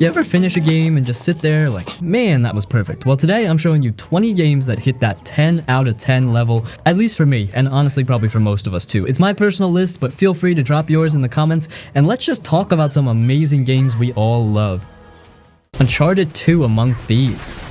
You ever finish a game and just sit there like, man, that was perfect? Well, today I'm showing you 20 games that hit that 10 out of 10 level, at least for me, and honestly probably for most of us too. It's my personal list, but feel free to drop yours in the comments, and let's just talk about some amazing games we all love. Uncharted 2 Among Thieves.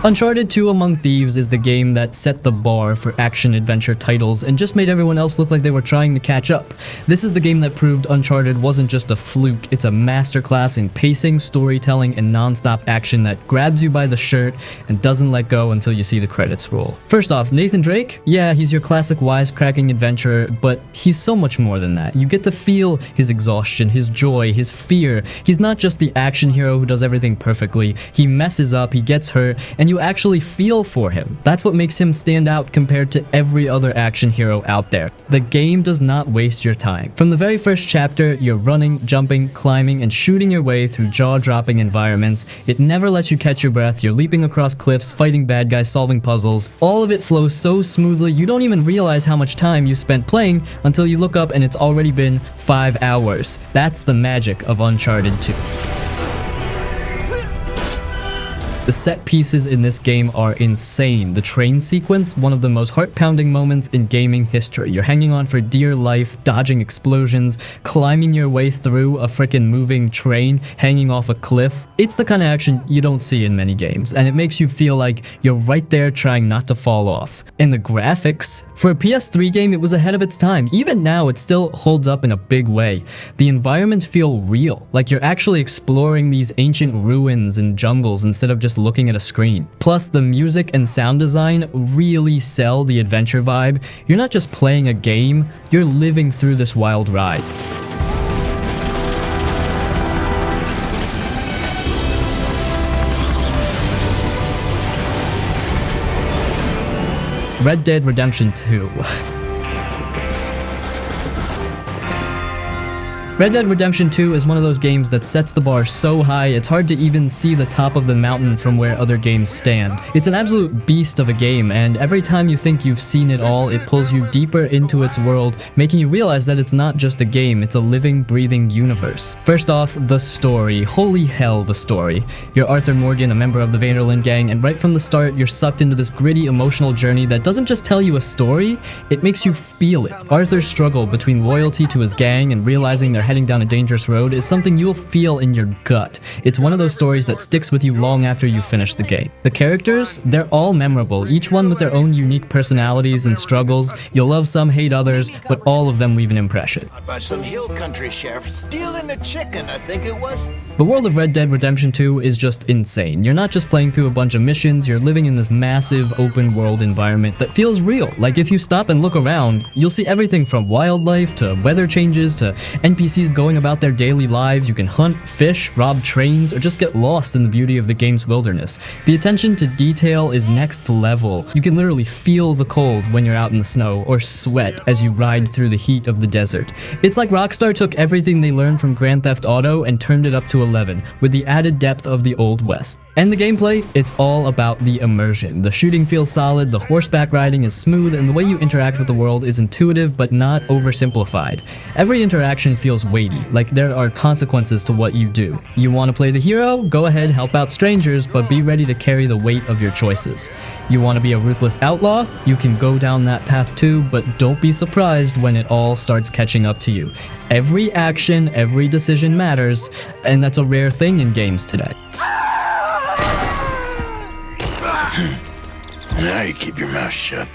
Uncharted 2 Among Thieves is the game that set the bar for action-adventure titles and just made everyone else look like they were trying to catch up. This is the game that proved Uncharted wasn't just a fluke, it's a masterclass in pacing, storytelling, and non-stop action that grabs you by the shirt and doesn't let go until you see the credits roll. First off, Nathan Drake? Yeah, he's your classic wisecracking adventurer, but he's so much more than that. You get to feel his exhaustion, his joy, his fear. He's not just the action hero who does everything perfectly. He messes up, he gets hurt, and you actually feel for him. That's what makes him stand out compared to every other action hero out there. The game does not waste your time. From the very first chapter, you're running, jumping, climbing, and shooting your way through jaw-dropping environments. It never lets you catch your breath. You're leaping across cliffs, fighting bad guys, solving puzzles. All of it flows so smoothly, you don't even realize how much time you spent playing until you look up and it's already been 5 hours. That's the magic of Uncharted 2. The set pieces in this game are insane. The train sequence, one of the most heart-pounding moments in gaming history. You're hanging on for dear life, dodging explosions, climbing your way through a freaking moving train, hanging off a cliff. It's the kind of action you don't see in many games, and it makes you feel like you're right there trying not to fall off. And the graphics, for a PS3 game, it was ahead of its time. Even now, it still holds up in a big way. The environments feel real, like you're actually exploring these ancient ruins and jungles instead of just looking at a screen. Plus, the music and sound design really sell the adventure vibe. You're not just playing a game, you're living through this wild ride. Red Dead Redemption 2. Red Dead Redemption 2 is one of those games that sets the bar so high it's hard to even see the top of the mountain from where other games stand. It's an absolute beast of a game, and every time you think you've seen it all, it pulls you deeper into its world, making you realize that it's not just a game, it's a living, breathing universe. First off, the story. Holy hell, the story. You're Arthur Morgan, a member of the Vanderlyn gang, and right from the start, you're sucked into this gritty, emotional journey that doesn't just tell you a story, it makes you feel it. Arthur's struggle between loyalty to his gang and realizing they're heading down a dangerous road is something you'll feel in your gut. It's one of those stories that sticks with you long after you finish the game. The characters, they're all memorable, each one with their own unique personalities and struggles. You'll love some, hate others, but all of them leave an impression. By some hill country sheriff stealing a chicken, I think it was. The world of Red Dead Redemption 2 is just insane. You're not just playing through a bunch of missions, you're living in this massive open world environment that feels real. Like if you stop and look around, you'll see everything from wildlife to weather changes to NPCs going about their daily lives. You can hunt, fish, rob trains, or just get lost in the beauty of the game's wilderness. The attention to detail is next level. You can literally feel the cold when you're out in the snow, or sweat as you ride through the heat of the desert. It's like Rockstar took everything they learned from Grand Theft Auto and turned it up to 11, with the added depth of the Old West. And the gameplay, it's all about the immersion. The shooting feels solid, the horseback riding is smooth, and the way you interact with the world is intuitive but not oversimplified. Every interaction feels weighty, like there are consequences to what you do. You want to play the hero? Go ahead, help out strangers, but be ready to carry the weight of your choices. You want to be a ruthless outlaw? You can go down that path too, but don't be surprised when it all starts catching up to you. Every action, every decision matters, and that's a rare thing in games today. Now you keep your mouth shut.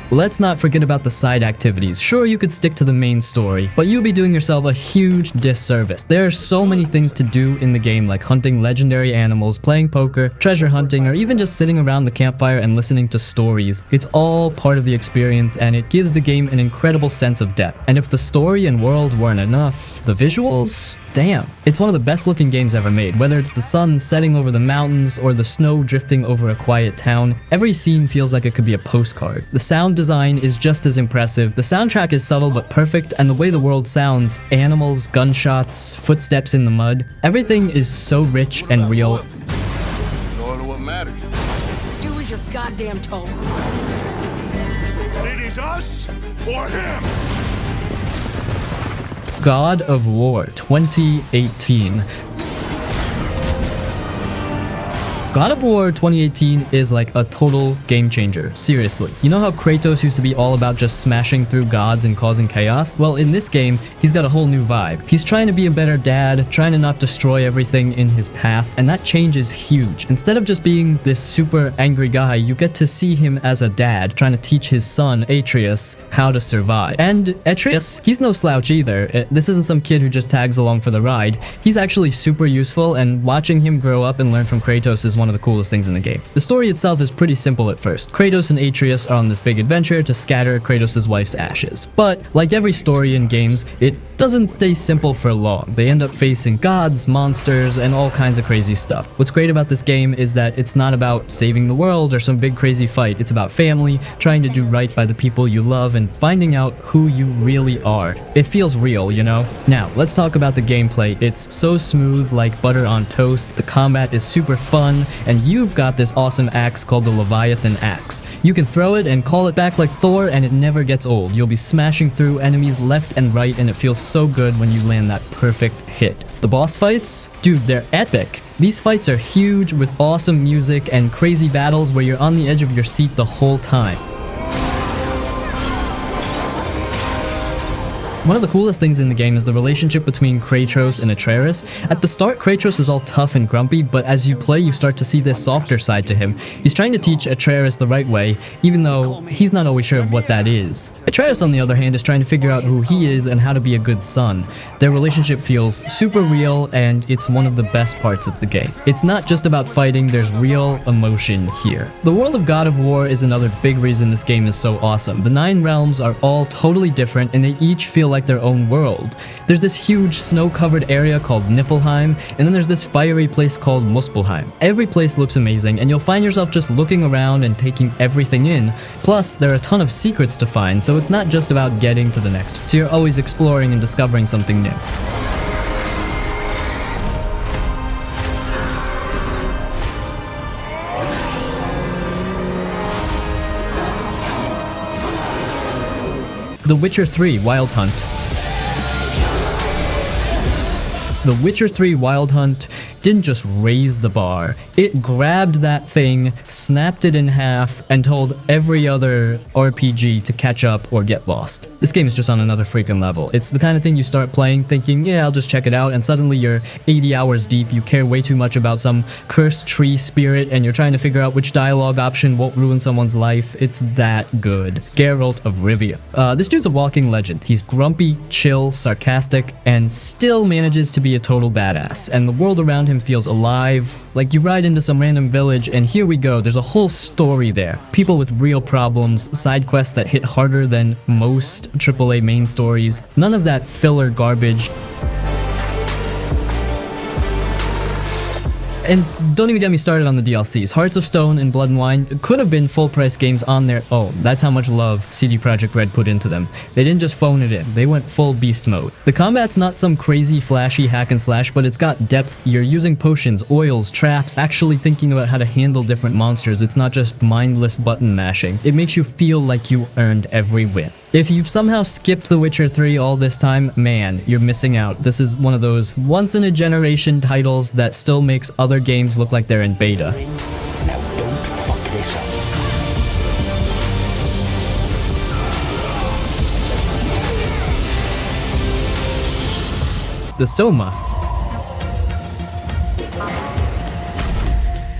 Let's not forget about the side activities. Sure, you could stick to the main story, but you'll be doing yourself a huge disservice. There are so many things to do in the game, like hunting legendary animals, playing poker, treasure hunting, or even just sitting around the campfire and listening to stories. It's all part of the experience, and it gives the game an incredible sense of depth. And if the story and world weren't enough, the visuals? Damn. It's one of the best looking games ever made, whether it's the sun setting over the mountains or the snow drifting over a quiet town. Every scene feels like it could be a postcard. The sound design is just as impressive. The soundtrack is subtle but perfect, and the way the world sounds, animals, gunshots, footsteps in the mud, everything is so rich and real. What matters? Do as you're goddamn told. It is us or him. God of War 2018. God of War 2018 is like a total game changer, seriously. You know how Kratos used to be all about just smashing through gods and causing chaos? Well, in this game, he's got a whole new vibe. He's trying to be a better dad, trying to not destroy everything in his path, and that change is huge. Instead of just being this super angry guy, you get to see him as a dad trying to teach his son, Atreus, how to survive. And Atreus, he's no slouch either. This isn't some kid who just tags along for the ride. He's actually super useful, and watching him grow up and learn from Kratos is one of the coolest things in the game. The story itself is pretty simple at first. Kratos and Atreus are on this big adventure to scatter Kratos' wife's ashes. But, like every story in games, it doesn't stay simple for long. They end up facing gods, monsters, and all kinds of crazy stuff. What's great about this game is that it's not about saving the world or some big crazy fight. It's about family, trying to do right by the people you love, and finding out who you really are. It feels real, you know? Now, let's talk about the gameplay. It's so smooth, like butter on toast. The combat is super fun, and you've got this awesome axe called the Leviathan Axe. You can throw it and call it back like Thor, and it never gets old. You'll be smashing through enemies left and right, and it feels so good when you land that perfect hit. The boss fights? Dude, they're epic. These fights are huge with awesome music and crazy battles where you're on the edge of your seat the whole time. One of the coolest things in the game is the relationship between Kratos and Atreus. At the start, Kratos is all tough and grumpy, but as you play, you start to see this softer side to him. He's trying to teach Atreus the right way, even though he's not always sure of what that is. Atreus, on the other hand, is trying to figure out who he is and how to be a good son. Their relationship feels super real, and it's one of the best parts of the game. It's not just about fighting, there's real emotion here. The world of God of War is another big reason this game is so awesome. The 9 realms are all totally different, and they each feel like their own world. There's this huge snow-covered area called Niflheim, and then there's this fiery place called Muspelheim. Every place looks amazing, and you'll find yourself just looking around and taking everything in. Plus, there are a ton of secrets to find, so it's not just about getting to the next. So you're always exploring and discovering something new. The Witcher 3 Wild Hunt. The Witcher 3 Wild Hunt didn't just raise the bar, it grabbed that thing, snapped it in half, and told every other RPG to catch up or get lost. This game is just on another freaking level. It's the kind of thing you start playing thinking, yeah, I'll just check it out, and suddenly you're 80 hours deep, you care way too much about some cursed tree spirit, and you're trying to figure out which dialogue option won't ruin someone's life. It's that good. Geralt of Rivia. This dude's a walking legend. He's grumpy, chill, sarcastic, and still manages to be a total badass, and the world around him feels alive. Like you ride into some random village and here we go, there's a whole story there. People with real problems, side quests that hit harder than most AAA main stories. None of that filler garbage. And don't even get me started on the DLCs. Hearts of Stone and Blood and Wine could have been full-price games on their own. That's how much love CD Projekt Red put into them. They didn't just phone it in, they went full beast mode. The combat's not some crazy flashy hack and slash, but it's got depth. You're using potions, oils, traps, actually thinking about how to handle different monsters. It's not just mindless button mashing. It makes you feel like you earned every win. If you've somehow skipped The Witcher 3 all this time, man, you're missing out. This is one of those once-in-a-generation titles that still makes other games look like they're in beta. Now don't fuck this up. The SOMA.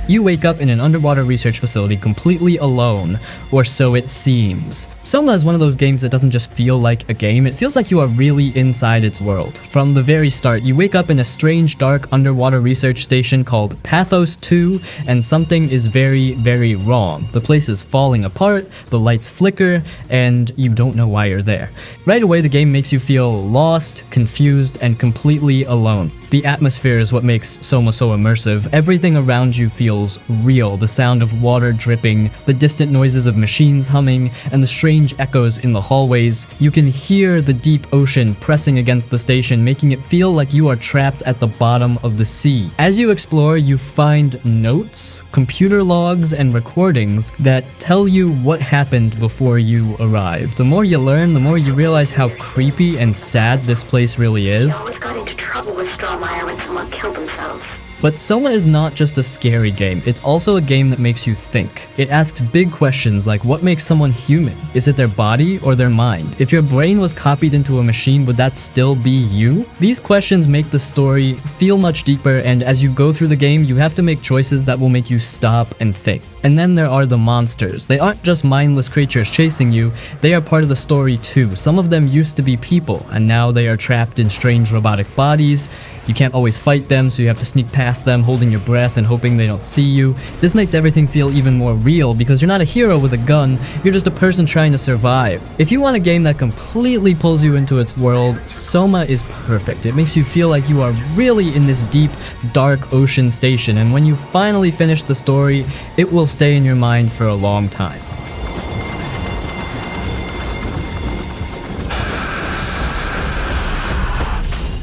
You wake up in an underwater research facility completely alone, or so it seems. SOMA is one of those games that doesn't just feel like a game, it feels like you are really inside its world. From the very start, you wake up in a strange, dark underwater research station called Pathos 2, and something is very, very wrong. The place is falling apart, the lights flicker, and you don't know why you're there. Right away, the game makes you feel lost, confused, and completely alone. The atmosphere is what makes SOMA so immersive. Everything around you feels real. The sound of water dripping, the distant noises of machines humming, and the strange strange echoes in the hallways. You can hear the deep ocean pressing against the station, making it feel like you are trapped at the bottom of the sea. As you explore, you find notes, computer logs, and recordings that tell you what happened before you arrived. The more you learn, the more you realize how creepy and sad this place really is. I always got into trouble with Strohmeyer when someone killed themselves. But SOMA is not just a scary game, it's also a game that makes you think. It asks big questions like what makes someone human? Is it their body or their mind? If your brain was copied into a machine, would that still be you? These questions make the story feel much deeper, and as you go through the game, you have to make choices that will make you stop and think. And then there are the monsters. They aren't just mindless creatures chasing you, they are part of the story too. Some of them used to be people, and now they are trapped in strange robotic bodies. You can't always fight them, so you have to sneak past them, holding your breath and hoping they don't see you. This makes everything feel even more real because you're not a hero with a gun, you're just a person trying to survive. If you want a game that completely pulls you into its world, SOMA is perfect. It makes you feel like you are really in this deep, dark ocean station, and when you finally finish the story, it will stay in your mind for a long time.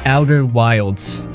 Outer Wilds.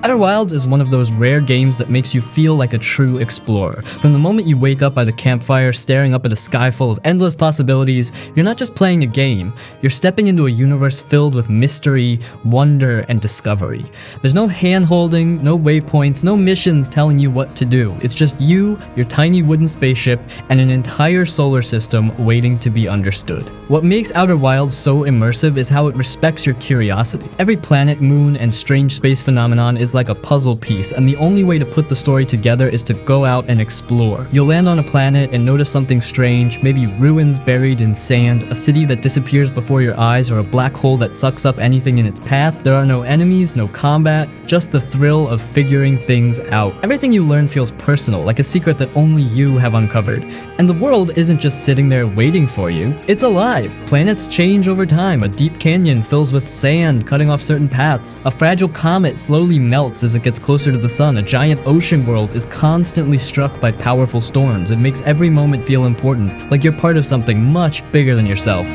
Outer Wilds is one of those rare games that makes you feel like a true explorer. From the moment you wake up by the campfire staring up at a sky full of endless possibilities, you're not just playing a game, you're stepping into a universe filled with mystery, wonder, and discovery. There's no hand-holding, no waypoints, no missions telling you what to do. It's just you, your tiny wooden spaceship, and an entire solar system waiting to be understood. What makes Outer Wilds so immersive is how it respects your curiosity. Every planet, moon, and strange space phenomenon is like a puzzle piece, and the only way to put the story together is to go out and explore. You'll land on a planet and notice something strange, maybe ruins buried in sand, a city that disappears before your eyes, or a black hole that sucks up anything in its path. There are no enemies, no combat, just the thrill of figuring things out. Everything you learn feels personal, like a secret that only you have uncovered. And the world isn't just sitting there waiting for you, it's alive. Planets change over time, a deep canyon fills with sand, cutting off certain paths. A fragile comet slowly melts as it gets closer to the sun. A giant ocean world is constantly struck by powerful storms. It makes every moment feel important, like you're part of something much bigger than yourself.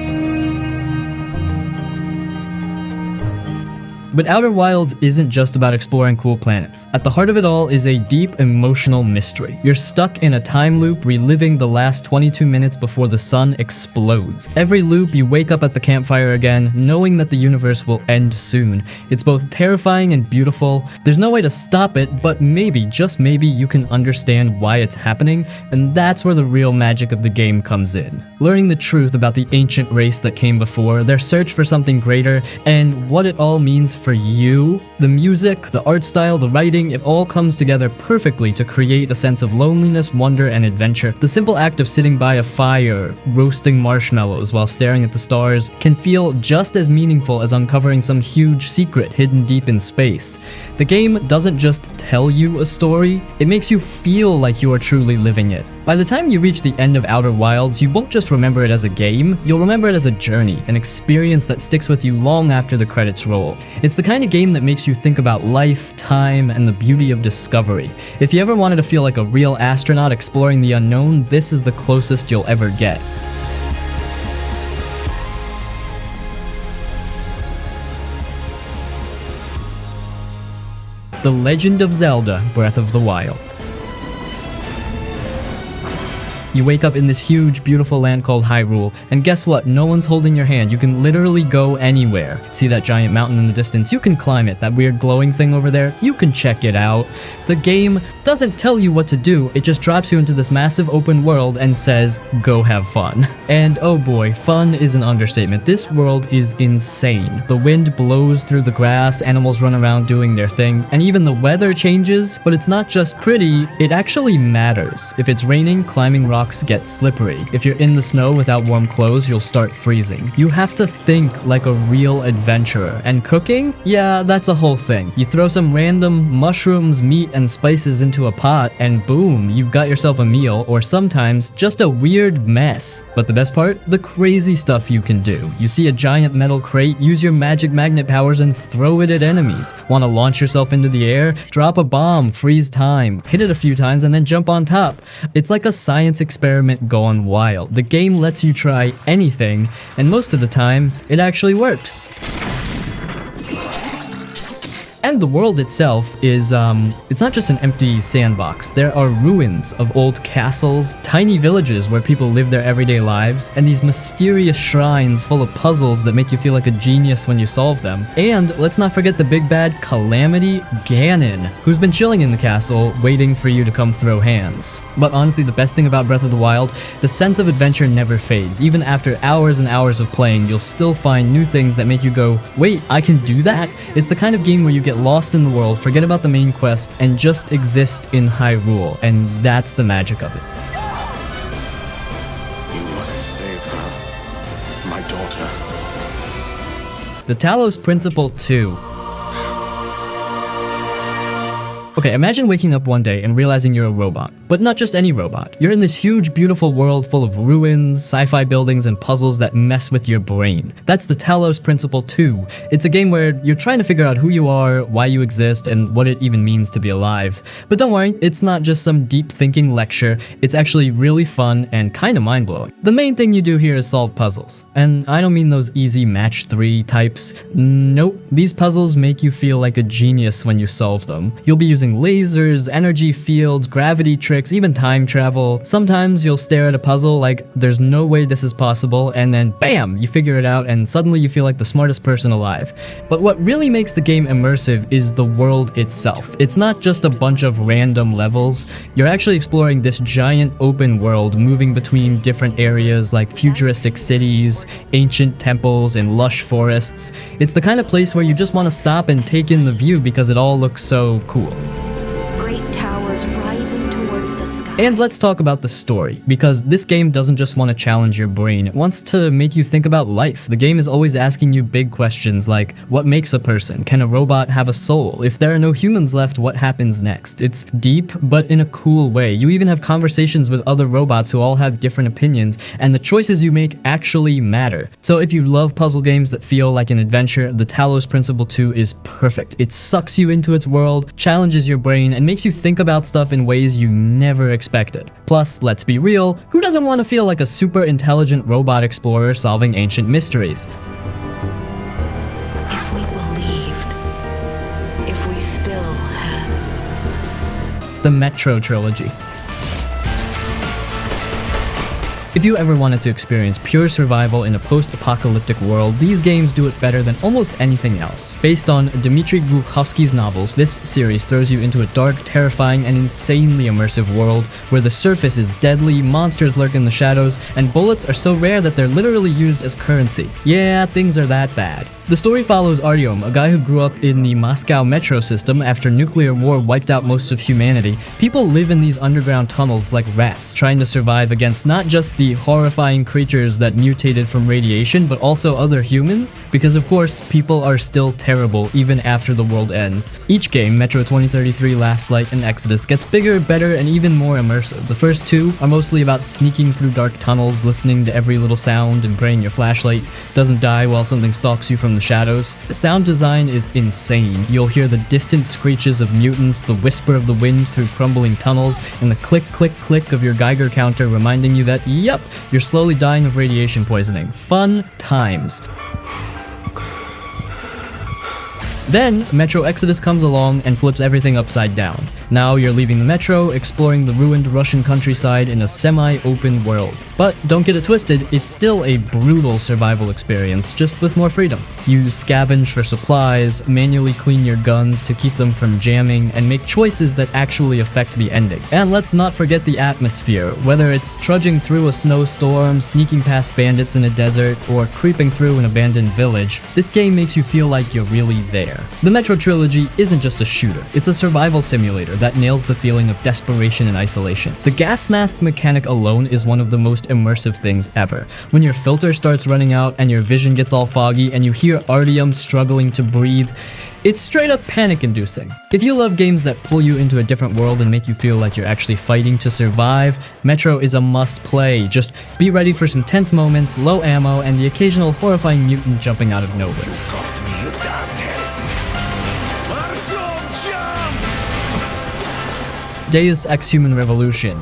But Outer Wilds isn't just about exploring cool planets. At the heart of it all is a deep emotional mystery. You're stuck in a time loop, reliving the last 22 minutes before the sun explodes. Every loop, you wake up at the campfire again, knowing that the universe will end soon. It's both terrifying and beautiful. There's no way to stop it, but maybe, just maybe, you can understand why it's happening, and that's where the real magic of the game comes in. Learning the truth about the ancient race that came before, their search for something greater, and what it all means for you. The music, the art style, the writing, it all comes together perfectly to create a sense of loneliness, wonder, and adventure. The simple act of sitting by a fire, roasting marshmallows while staring at the stars, can feel just as meaningful as uncovering some huge secret hidden deep in space. The game doesn't just tell you a story, it makes you feel like you are truly living it. By the time you reach the end of Outer Wilds, you won't just remember it as a game, you'll remember it as a journey, an experience that sticks with you long after the credits roll. It's the kind of game that makes you think about life, time, and the beauty of discovery. If you ever wanted to feel like a real astronaut exploring the unknown, this is the closest you'll ever get. The Legend of Zelda: Breath of the Wild. You wake up in this huge, beautiful land called Hyrule, and guess what? No one's holding your hand. You can literally go anywhere. See that giant mountain in the distance? You can climb it. That weird glowing thing over there? You can check it out. The game doesn't tell you what to do. It just drops you into this massive open world and says, go have fun. And oh boy, fun is an understatement. This world is insane. The wind blows through the grass, animals run around doing their thing, and even the weather changes, but it's not just pretty, it actually matters. If it's raining, climbing rocks get slippery. If you're in the snow without warm clothes, you'll start freezing. You have to think like a real adventurer. And cooking? Yeah, that's a whole thing. You throw some random mushrooms, meat, and spices into a pot, and boom, you've got yourself a meal, or sometimes just a weird mess. But the best part? The crazy stuff you can do. You see a giant metal crate, use your magic magnet powers and throw it at enemies. Want to launch yourself into the air? Drop a bomb, freeze time, hit it a few times, and then jump on top. It's like a science experiment experiment gone wild. The game lets you try anything, and most of the time, it actually works. And the world itself is, it's not just an empty sandbox. There are ruins of old castles, tiny villages where people live their everyday lives, and these mysterious shrines full of puzzles that make you feel like a genius when you solve them. And let's not forget the big bad Calamity Ganon, who's been chilling in the castle, waiting for you to come throw hands. But honestly, the best thing about Breath of the Wild, the sense of adventure never fades. Even after hours and hours of playing, you'll still find new things that make you go, wait, I can do that? It's the kind of game where you get lost in the world, forget about the main quest, and just exist in Hyrule, and that's the magic of it. You must save her, my daughter. The Talos Principle 2. Okay, imagine waking up one day and realizing you're a robot. But not just any robot. You're in this huge, beautiful world full of ruins, sci-fi buildings, and puzzles that mess with your brain. That's the Talos Principle 2. It's a game where you're trying to figure out who you are, why you exist, and what it even means to be alive. But don't worry, it's not just some deep thinking lecture. It's actually really fun and kinda mind-blowing. The main thing you do here is solve puzzles. And I don't mean those easy match 3 types. Nope. These puzzles make you feel like a genius when you solve them. You'll be using lasers, energy fields, gravity tricks, even time travel. Sometimes you'll stare at a puzzle like there's no way this is possible, and then BAM! You figure it out and suddenly you feel like the smartest person alive. But what really makes the game immersive is the world itself. It's not just a bunch of random levels. You're actually exploring this giant open world, moving between different areas like futuristic cities, ancient temples, and lush forests. It's the kind of place where you just want to stop and take in the view because it all looks so cool. Great towers rising towards the sky. And let's talk about the story, because this game doesn't just want to challenge your brain, it wants to make you think about life. The game is always asking you big questions like, what makes a person? Can a robot have a soul? If there are no humans left, what happens next? It's deep, but in a cool way. You even have conversations with other robots who all have different opinions, and the choices you make actually matter. So if you love puzzle games that feel like an adventure, the Talos Principle 2 is perfect. It sucks you into its world, challenges your brain, and makes you think about stuff in ways you never expected. Plus, let's be real, who doesn't want to feel like a super intelligent robot explorer solving ancient mysteries? If we believed, if we still had. The Metro Trilogy. If you ever wanted to experience pure survival in a post-apocalyptic world, these games do it better than almost anything else. Based on Dmitry Glukhovsky's novels, this series throws you into a dark, terrifying, and insanely immersive world where the surface is deadly, monsters lurk in the shadows, and bullets are so rare that they're literally used as currency. Yeah, things are that bad. The story follows Artyom, a guy who grew up in the Moscow metro system after nuclear war wiped out most of humanity. People live in these underground tunnels like rats, trying to survive against not just the horrifying creatures that mutated from radiation, but also other humans, because of course, people are still terrible even after the world ends. Each game, Metro 2033, Last Light, and Exodus, gets bigger, better, and even more immersive. The first two are mostly about sneaking through dark tunnels, listening to every little sound, and praying your flashlight doesn't die while something stalks you from the shadows. The sound design is insane. You'll hear the distant screeches of mutants, the whisper of the wind through crumbling tunnels, and the click, click, click of your Geiger counter reminding you that, yep, you're slowly dying of radiation poisoning. Fun times. Then, Metro Exodus comes along and flips everything upside down. Now you're leaving the metro, exploring the ruined Russian countryside in a semi-open world. But don't get it twisted, it's still a brutal survival experience, just with more freedom. You scavenge for supplies, manually clean your guns to keep them from jamming, and make choices that actually affect the ending. And let's not forget the atmosphere, whether it's trudging through a snowstorm, sneaking past bandits in a desert, or creeping through an abandoned village, this game makes you feel like you're really there. The Metro Trilogy isn't just a shooter, it's a survival simulator that nails the feeling of desperation and isolation. The gas mask mechanic alone is one of the most immersive things ever. When your filter starts running out and your vision gets all foggy and you hear Artyom struggling to breathe, it's straight up panic-inducing. If you love games that pull you into a different world and make you feel like you're actually fighting to survive, Metro is a must-play. Just be ready for some tense moments, low ammo, and the occasional horrifying mutant jumping out of nowhere. Deus Ex Human Revolution.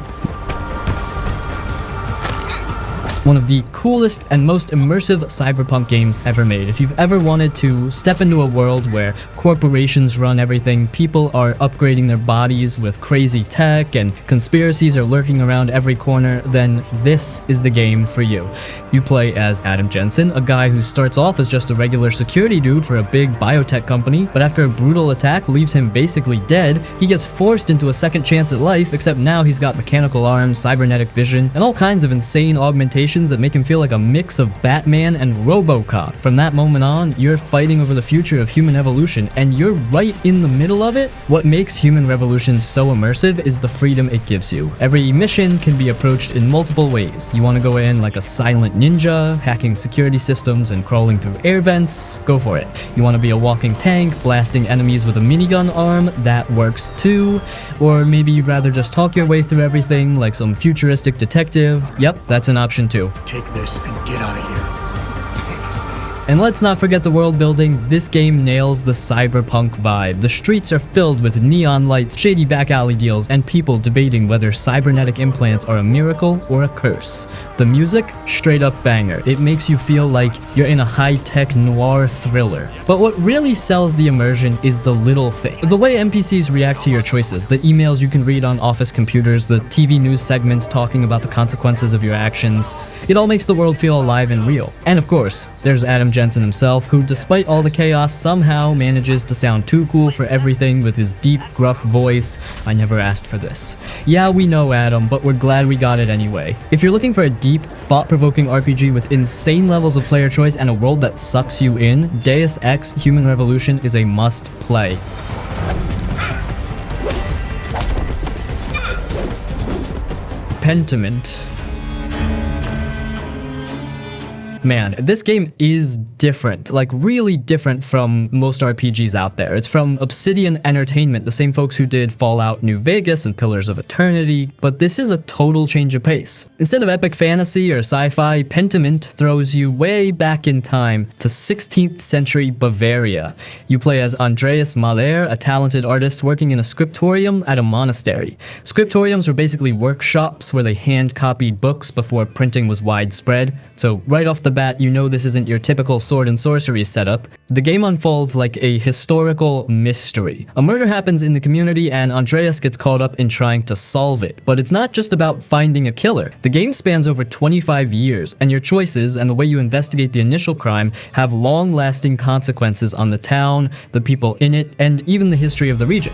One of the coolest and most immersive cyberpunk games ever made. If you've ever wanted to step into a world where corporations run everything, people are upgrading their bodies with crazy tech, and conspiracies are lurking around every corner, then this is the game for you. You play as Adam Jensen, a guy who starts off as just a regular security dude for a big biotech company, but after a brutal attack leaves him basically dead, he gets forced into a second chance at life, except now he's got mechanical arms, cybernetic vision, and all kinds of insane augmentations that make him feel like a mix of Batman and RoboCop. From that moment on, you're fighting over the future of human evolution, and you're right in the middle of it. What makes human revolution so immersive is the freedom it gives you. Every mission can be approached in multiple ways. You want to go in like a silent ninja, hacking security systems and crawling through air vents? Go for it. You want to be a walking tank, blasting enemies with a minigun arm? That works too. Or maybe you'd rather just talk your way through everything like some futuristic detective? Yep, that's an option too. Take this and get out of here. And let's not forget the world building. This game nails the cyberpunk vibe. The streets are filled with neon lights, shady back alley deals, and people debating whether cybernetic implants are a miracle or a curse. The music, straight up banger. It makes you feel like you're in a high-tech noir thriller. But what really sells the immersion is the little thing. The way NPCs react to your choices, the emails you can read on office computers, the TV news segments talking about the consequences of your actions. It all makes the world feel alive and real. And of course, there's Adam Jensen himself, who despite all the chaos somehow manages to sound too cool for everything with his deep, gruff voice. I never asked for this. Yeah, we know Adam, but we're glad we got it anyway. If you're looking for a deep, thought-provoking RPG with insane levels of player choice and a world that sucks you in, Deus Ex: Human Revolution is a must-play. Pentiment. Man, this game is different, like really different from most RPGs out there. It's from Obsidian Entertainment, the same folks who did Fallout New Vegas and Pillars of Eternity, but this is a total change of pace. Instead of epic fantasy or sci-fi, Pentiment throws you way back in time to 16th century Bavaria. You play as Andreas Mahler, a talented artist working in a scriptorium at a monastery. Scriptoriums were basically workshops where they hand-copied books before printing was widespread, so right off the bat, you know this isn't your typical sword and sorcery setup. The game unfolds like a historical mystery. A murder happens in the community and Andreas gets caught up in trying to solve it. But it's not just about finding a killer. The game spans over 25 years, and your choices and the way you investigate the initial crime have long-lasting consequences on the town, the people in it, and even the history of the region.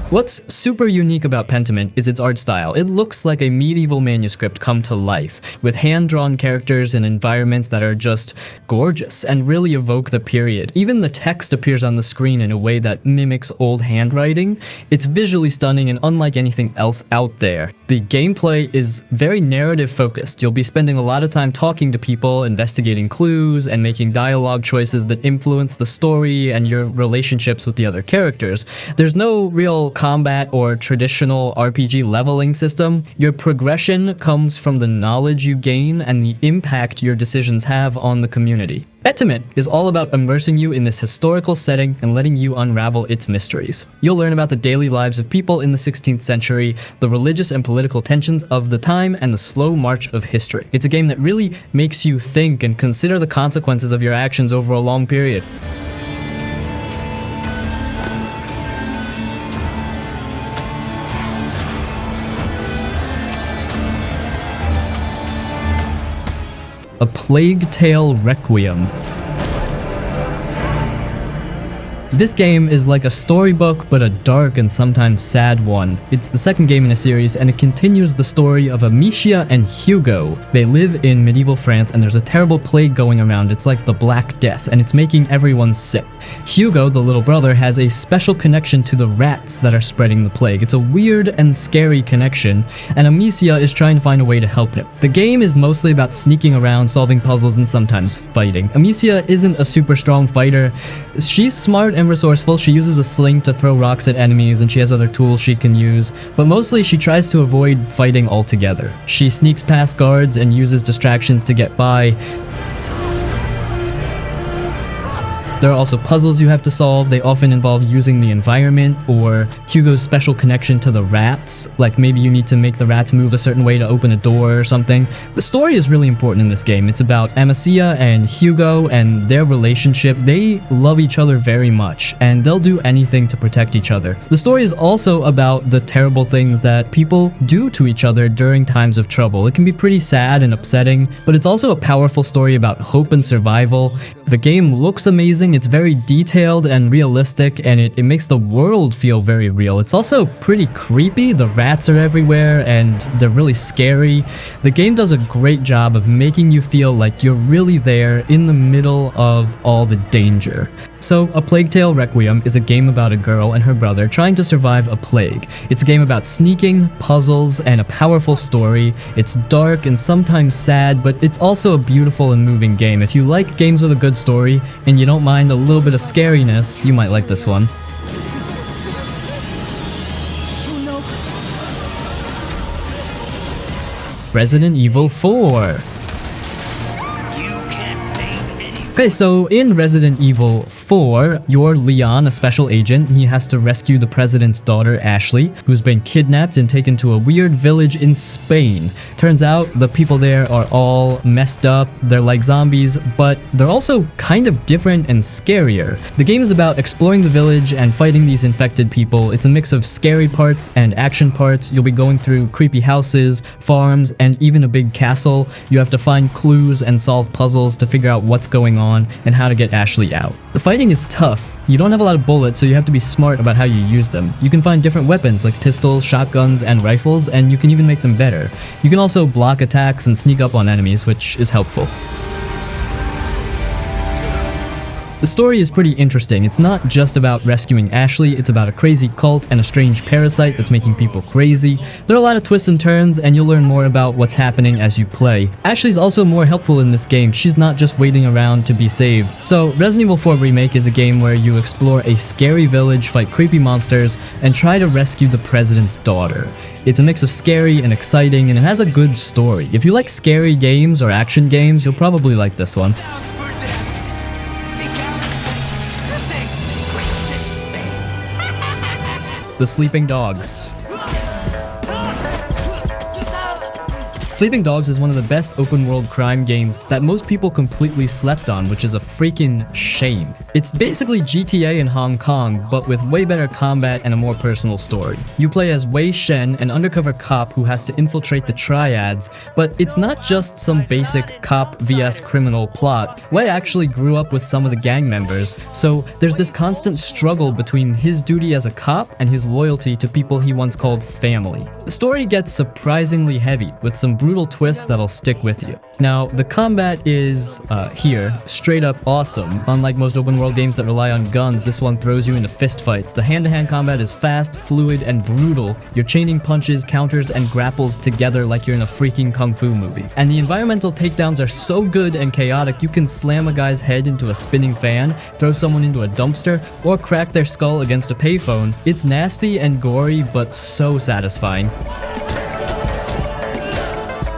What's super unique about Pentiment is its art style. It looks like a medieval manuscript come to life, with hand-drawn characters and environments that are just gorgeous and really evoke the period. Even the text appears on the screen in a way that mimics old handwriting. It's visually stunning and unlike anything else out there. The gameplay is very narrative focused. You'll be spending a lot of time talking to people, investigating clues, and making dialogue choices that influence the story and your relationships with the other characters. There's no real combat or traditional RPG leveling system. Your progression comes from the knowledge you gain and the impact your decisions have on the community. Pentiment is all about immersing you in this historical setting and letting you unravel its mysteries. You'll learn about the daily lives of people in the 16th century, the religious and political tensions of the time, and the slow march of history. It's a game that really makes you think and consider the consequences of your actions over a long period. A Plague Tale Requiem. This game is like a storybook, but a dark and sometimes sad one. It's the second game in a series, and it continues the story of Amicia and Hugo. They live in medieval France, and there's a terrible plague going around. It's like the Black Death, and it's making everyone sick. Hugo, the little brother, has a special connection to the rats that are spreading the plague. It's a weird and scary connection, and Amicia is trying to find a way to help him. The game is mostly about sneaking around, solving puzzles, and sometimes fighting. Amicia isn't a super strong fighter. She's smart and resourceful. She uses a sling to throw rocks at enemies, and she has other tools she can use, but mostly she tries to avoid fighting altogether. She sneaks past guards and uses distractions to get by. There are also puzzles you have to solve. They often involve using the environment or Hugo's special connection to the rats. Like maybe you need to make the rats move a certain way to open a door or something. The story is really important in this game. It's about Amicia and Hugo and their relationship. They love each other very much and they'll do anything to protect each other. The story is also about the terrible things that people do to each other during times of trouble. It can be pretty sad and upsetting, but it's also a powerful story about hope and survival. The game looks amazing, it's very detailed and realistic, and it makes the world feel very real. It's also pretty creepy. The rats are everywhere and they're really scary. The game does a great job of making you feel like you're really there in the middle of all the danger. So, A Plague Tale: Requiem is a game about a girl and her brother trying to survive a plague. It's a game about sneaking, puzzles, and a powerful story. It's dark and sometimes sad, but it's also a beautiful and moving game. If you like games with a good story, and you don't mind a little bit of scariness, you might like this one. Resident Evil 4. Okay, so in Resident Evil 4, you're Leon, a special agent. He has to rescue the president's daughter, Ashley, who's been kidnapped and taken to a weird village in Spain. Turns out the people there are all messed up, they're like zombies, but they're also kind of different and scarier. The game is about exploring the village and fighting these infected people. It's a mix of scary parts and action parts. You'll be going through creepy houses, farms, and even a big castle. You have to find clues and solve puzzles to figure out what's going on and how to get Ashley out. The fighting is tough. You don't have a lot of bullets, so you have to be smart about how you use them. You can find different weapons like pistols, shotguns, and rifles, and you can even make them better. You can also block attacks and sneak up on enemies, which is helpful. The story is pretty interesting. It's not just about rescuing Ashley, it's about a crazy cult and a strange parasite that's making people crazy. There are a lot of twists and turns, and you'll learn more about what's happening as you play. Ashley's also more helpful in this game. She's not just waiting around to be saved. So, Resident Evil 4 Remake is a game where you explore a scary village, fight creepy monsters, and try to rescue the president's daughter. It's a mix of scary and exciting, and it has a good story. If you like scary games or action games, you'll probably like this one. The Sleeping Dogs. Sleeping Dogs is one of the best open-world crime games that most people completely slept on, which is a freaking shame. It's basically GTA in Hong Kong, but with way better combat and a more personal story. You play as Wei Shen, an undercover cop who has to infiltrate the Triads, but it's not just some basic cop vs criminal plot. Wei actually grew up with some of the gang members, so there's this constant struggle between his duty as a cop and his loyalty to people he once called family. The story gets surprisingly heavy, with some brutal twists that'll stick with you. Now, the combat is, here, straight up awesome. Unlike most open world games that rely on guns, this one throws you into fistfights. The hand-to-hand combat is fast, fluid, and brutal. You're chaining punches, counters, and grapples together like you're in a freaking kung fu movie. And the environmental takedowns are so good and chaotic, you can slam a guy's head into a spinning fan, throw someone into a dumpster, or crack their skull against a payphone. It's nasty and gory, but so satisfying.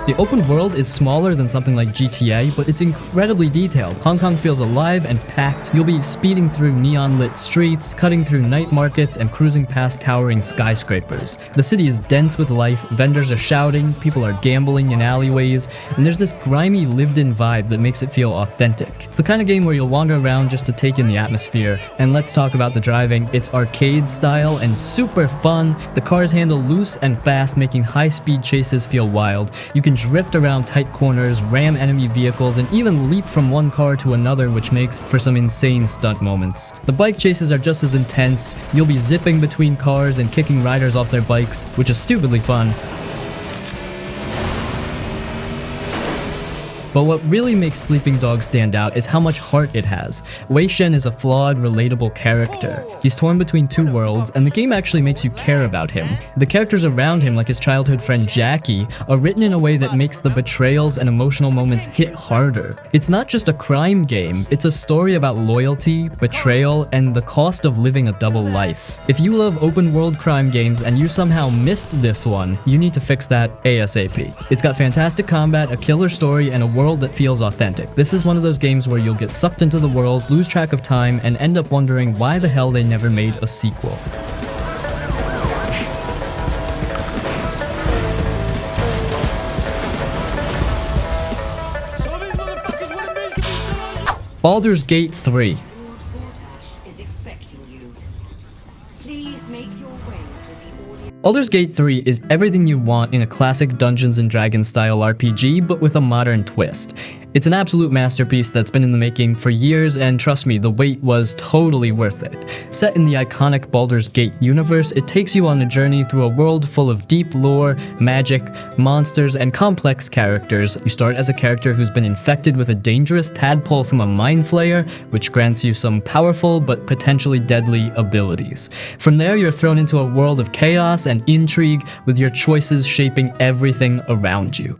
The open world is smaller than something like GTA, but it's incredibly detailed. Hong Kong feels alive and packed. You'll be speeding through neon-lit streets, cutting through night markets, and cruising past towering skyscrapers. The city is dense with life, vendors are shouting, people are gambling in alleyways, and there's this grimy, lived-in vibe that makes it feel authentic. It's the kind of game where you'll wander around just to take in the atmosphere. And let's talk about the driving. It's arcade style and super fun. The cars handle loose and fast, making high-speed chases feel wild. You can drift around tight corners, ram enemy vehicles, and even leap from one car to another, which makes for some insane stunt moments. The bike chases are just as intense. You'll be zipping between cars and kicking riders off their bikes, which is stupidly fun. But what really makes Sleeping Dogs stand out is how much heart it has. Wei Shen is a flawed, relatable character. He's torn between two worlds, and the game actually makes you care about him. The characters around him, like his childhood friend Jackie, are written in a way that makes the betrayals and emotional moments hit harder. It's not just a crime game, it's a story about loyalty, betrayal, and the cost of living a double life. If you love open world crime games and you somehow missed this one, you need to fix that ASAP. It's got fantastic combat, a killer story, and a world world that feels authentic. This is one of those games where you'll get sucked into the world, lose track of time, and end up wondering why the hell they never made a sequel. Baldur's Gate 3. Is expecting you. Please make your way to the audience. Baldur's Gate 3 is everything you want in a classic Dungeons & Dragons style RPG, but with a modern twist. It's an absolute masterpiece that's been in the making for years, and trust me, the wait was totally worth it. Set in the iconic Baldur's Gate universe, it takes you on a journey through a world full of deep lore, magic, monsters, and complex characters. You start as a character who's been infected with a dangerous tadpole from a mind flayer, which grants you some powerful but potentially deadly abilities. From there, you're thrown into a world of chaos and intrigue, with your choices shaping everything around you.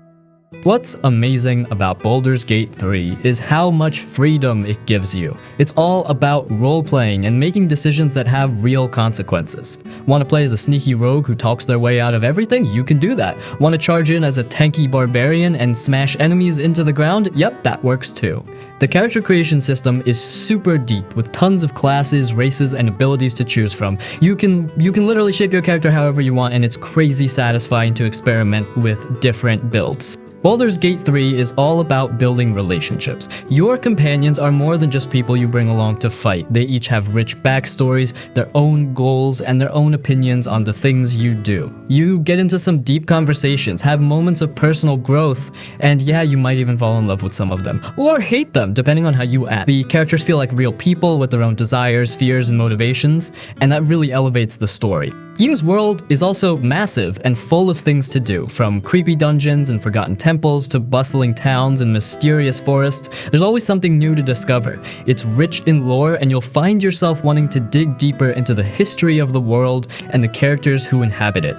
What's amazing about Baldur's Gate 3 is how much freedom it gives you. It's all about role-playing and making decisions that have real consequences. Want to play as a sneaky rogue who talks their way out of everything? You can do that. Want to charge in as a tanky barbarian and smash enemies into the ground? Yep, that works too. The character creation system is super deep, with tons of classes, races, and abilities to choose from. You can literally shape your character however you want, and it's crazy satisfying to experiment with different builds. Baldur's Gate 3 is all about building relationships. Your companions are more than just people you bring along to fight. They each have rich backstories, their own goals, and their own opinions on the things you do. You get into some deep conversations, have moments of personal growth, and yeah, you might even fall in love with some of them. Or hate them, depending on how you act. The characters feel like real people with their own desires, fears, and motivations, and that really elevates the story. The game's world is also massive and full of things to do, from creepy dungeons and forgotten temples to bustling towns and mysterious forests. There's always something new to discover. It's rich in lore, and you'll find yourself wanting to dig deeper into the history of the world and the characters who inhabit it.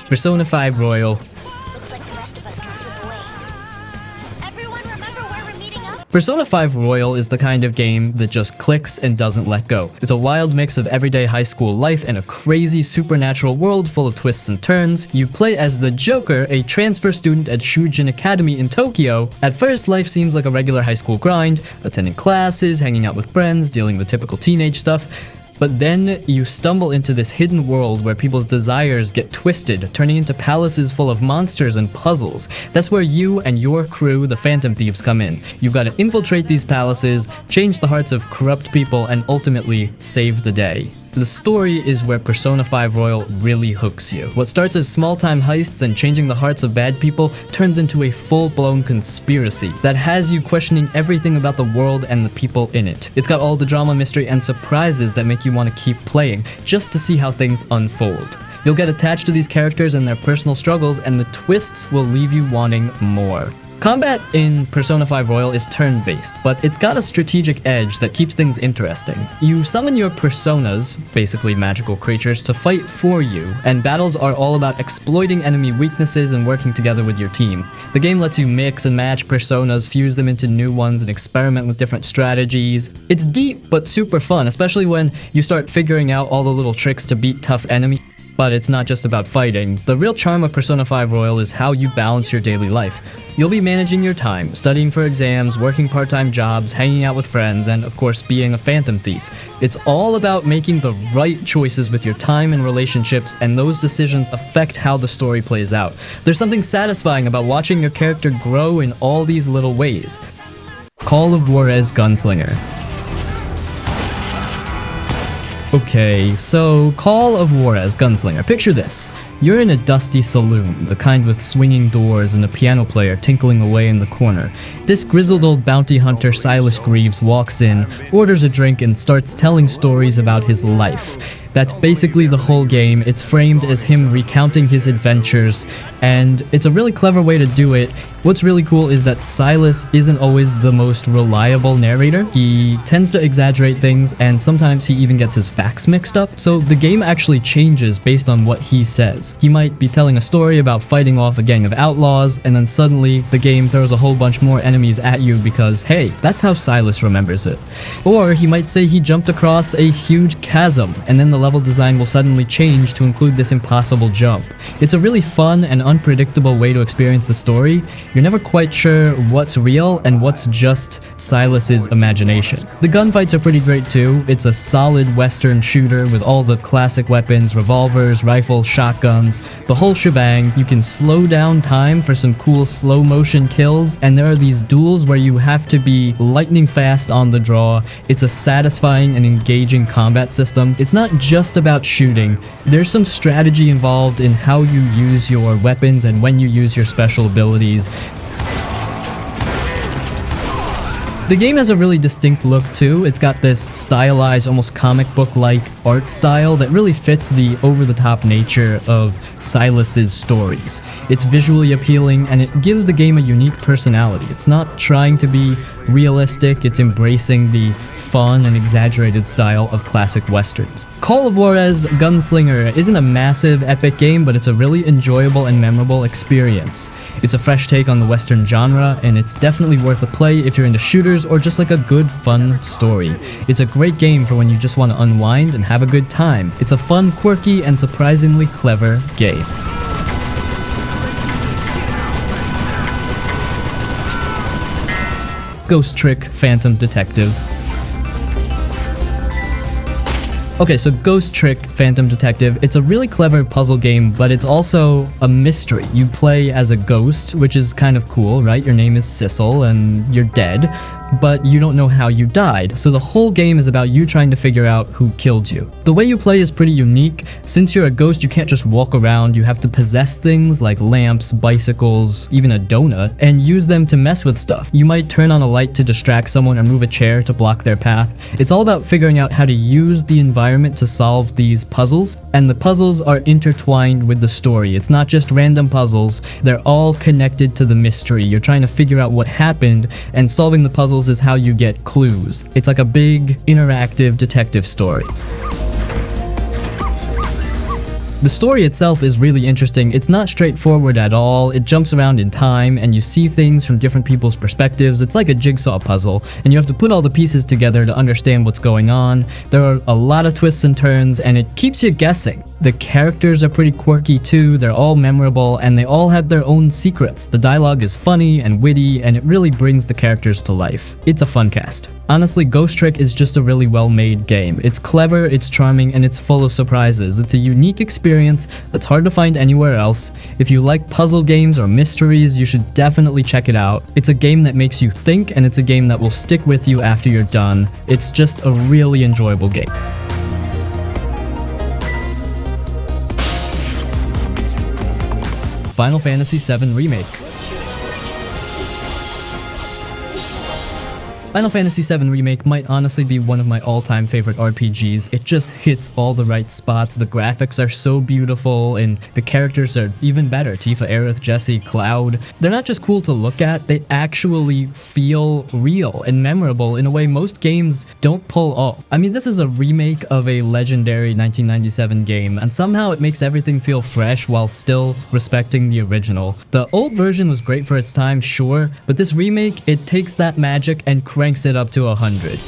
Persona 5 Royal. Looks like the rest of us drifted away. Everyone remember where we're meeting up? Persona 5 Royal is the kind of game that just clicks and doesn't let go. It's a wild mix of everyday high school life and a crazy supernatural world full of twists and turns. You play as the Joker, a transfer student at Shujin Academy in Tokyo. At first, life seems like a regular high school grind, attending classes, hanging out with friends, dealing with typical teenage stuff. But then you stumble into this hidden world where people's desires get twisted, turning into palaces full of monsters and puzzles. That's where you and your crew, the Phantom Thieves, come in. You've got to infiltrate these palaces, change the hearts of corrupt people, and ultimately save the day. The story is where Persona 5 Royal really hooks you. What starts as small-time heists and changing the hearts of bad people turns into a full-blown conspiracy that has you questioning everything about the world and the people in it. It's got all the drama, mystery, and surprises that make you want to keep playing, just to see how things unfold. You'll get attached to these characters and their personal struggles, and the twists will leave you wanting more. Combat in Persona 5 Royal is turn-based, but it's got a strategic edge that keeps things interesting. You summon your personas, basically magical creatures, to fight for you, and battles are all about exploiting enemy weaknesses and working together with your team. The game lets you mix and match personas, fuse them into new ones, and experiment with different strategies. It's deep, but super fun, especially when you start figuring out all the little tricks to beat tough enemies. But it's not just about fighting. The real charm of Persona 5 Royal is how you balance your daily life. You'll be managing your time, studying for exams, working part-time jobs, hanging out with friends, and of course being a phantom thief. It's all about making the right choices with your time and relationships, and those decisions affect how the story plays out. There's something satisfying about watching your character grow in all these little ways. Call of Juarez Gunslinger. Okay, so Call of Juarez Gunslinger. Picture this. You're in a dusty saloon, the kind with swinging doors and a piano player tinkling away in the corner. This grizzled old bounty hunter, Silas Greaves, walks in, orders a drink, and starts telling stories about his life. That's basically the whole game. It's framed as him recounting his adventures, and it's a really clever way to do it. What's really cool is that Silas isn't always the most reliable narrator. He tends to exaggerate things, and sometimes he even gets his facts mixed up. So the game actually changes based on what he says. He might be telling a story about fighting off a gang of outlaws, and then suddenly the game throws a whole bunch more enemies at you because, hey, that's how Silas remembers it. Or he might say he jumped across a huge chasm, and then the level design will suddenly change to include this impossible jump. It's a really fun and unpredictable way to experience the story. You're never quite sure what's real and what's just Silas's imagination. The gunfights are pretty great too. It's a solid Western shooter with all the classic weapons, revolvers, rifles, shotguns, the whole shebang. You can slow down time for some cool slow motion kills, and there are these duels where you have to be lightning fast on the draw. It's a satisfying and engaging combat system. It's not just about shooting. There's some strategy involved in how you use your weapons and when you use your special abilities. The game has a really distinct look too. It's got this stylized, almost comic book-like art style that really fits the over-the-top nature of Silas's stories. It's visually appealing and it gives the game a unique personality. It's not trying to be realistic, it's embracing the fun and exaggerated style of classic westerns. Call of Juarez Gunslinger isn't a massive epic game, but it's a really enjoyable and memorable experience. It's a fresh take on the western genre, and it's definitely worth a play if you're into shooters or just like a good fun story. It's a great game for when you just want to unwind and have a good time. It's a fun, quirky, and surprisingly clever game. Ghost Trick Phantom Detective. Okay, so Ghost Trick Phantom Detective, it's a really clever puzzle game, but it's also a mystery. You play as a ghost, which is kind of cool, right? Your name is Sissel and you're dead, but you don't know how you died. So the whole game is about you trying to figure out who killed you. The way you play is pretty unique. Since you're a ghost, you can't just walk around. You have to possess things like lamps, bicycles, even a donut, and use them to mess with stuff. You might turn on a light to distract someone or move a chair to block their path. It's all about figuring out how to use the environment to solve these puzzles, and the puzzles are intertwined with the story. It's not just random puzzles, they're all connected to the mystery. You're trying to figure out what happened, and solving the puzzles is how you get clues. It's like a big, interactive detective story. The story itself is really interesting. It's not straightforward at all. It jumps around in time and you see things from different people's perspectives. It's like a jigsaw puzzle and you have to put all the pieces together to understand what's going on. There are a lot of twists and turns and it keeps you guessing. The characters are pretty quirky too. They're all memorable and they all have their own secrets. The dialogue is funny and witty and it really brings the characters to life. It's a fun cast. Honestly, Ghost Trick is just a really well-made game. It's clever, it's charming, and it's full of surprises. It's a unique experience that's hard to find anywhere else. If you like puzzle games or mysteries, you should definitely check it out. It's a game that makes you think, and it's a game that will stick with you after you're done. It's just a really enjoyable game. Final Fantasy VII Remake. Final Fantasy VII Remake might honestly be one of my all-time favorite RPGs. It just hits all the right spots. The graphics are so beautiful and the characters are even better. Tifa, Aerith, Jessie, Cloud. They're not just cool to look at, they actually feel real and memorable in a way most games don't pull off. I mean, this is a remake of a legendary 1997 game, and somehow it makes everything feel fresh while still respecting the original. The old version was great for its time, sure, but this remake, it takes that magic and cranks it up to 100.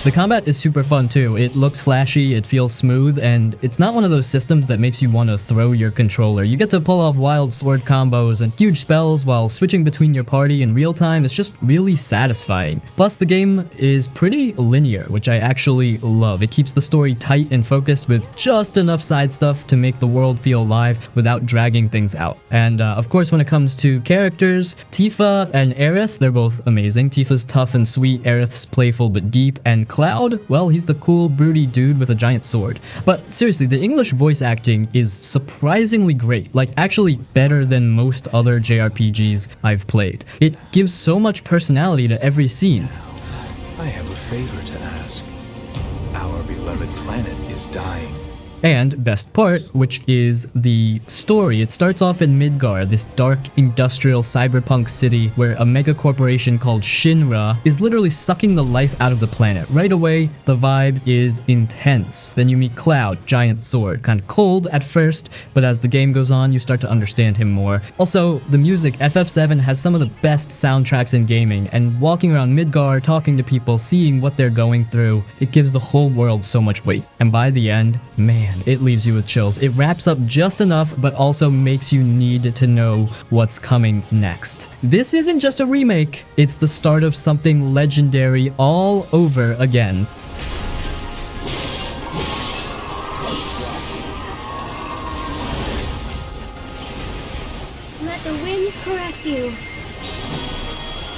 The combat is super fun too. It looks flashy, it feels smooth, and it's not one of those systems that makes you want to throw your controller. You get to pull off wild sword combos and huge spells while switching between your party in real time. It's just really satisfying. Plus, the game is pretty linear, which I actually love. It keeps the story tight and focused with just enough side stuff to make the world feel alive without dragging things out. And of course, when it comes to characters, Tifa and Aerith, they're both amazing. Tifa's tough and sweet, Aerith's playful but deep, and Cloud, well, he's the cool, broody dude with a giant sword. But seriously, the English voice acting is surprisingly great, like actually better than most other JRPGs I've played. It gives so much personality to every scene. I have a favor to ask. Our beloved planet is dying. And best part, which is the story. It starts off in Midgar, this dark industrial cyberpunk city where a mega corporation called Shinra is literally sucking the life out of the planet. Right away, the vibe is intense. Then you meet Cloud, giant sword, kind of cold at first, but as the game goes on, you start to understand him more. Also, the music, FF7 has some of the best soundtracks in gaming, and walking around Midgar, talking to people, seeing what they're going through, it gives the whole world so much weight. And by the end, man, it leaves you with chills. It wraps up just enough, but also makes you need to know what's coming next. This isn't just a remake, it's the start of something legendary all over again. Let the winds caress you.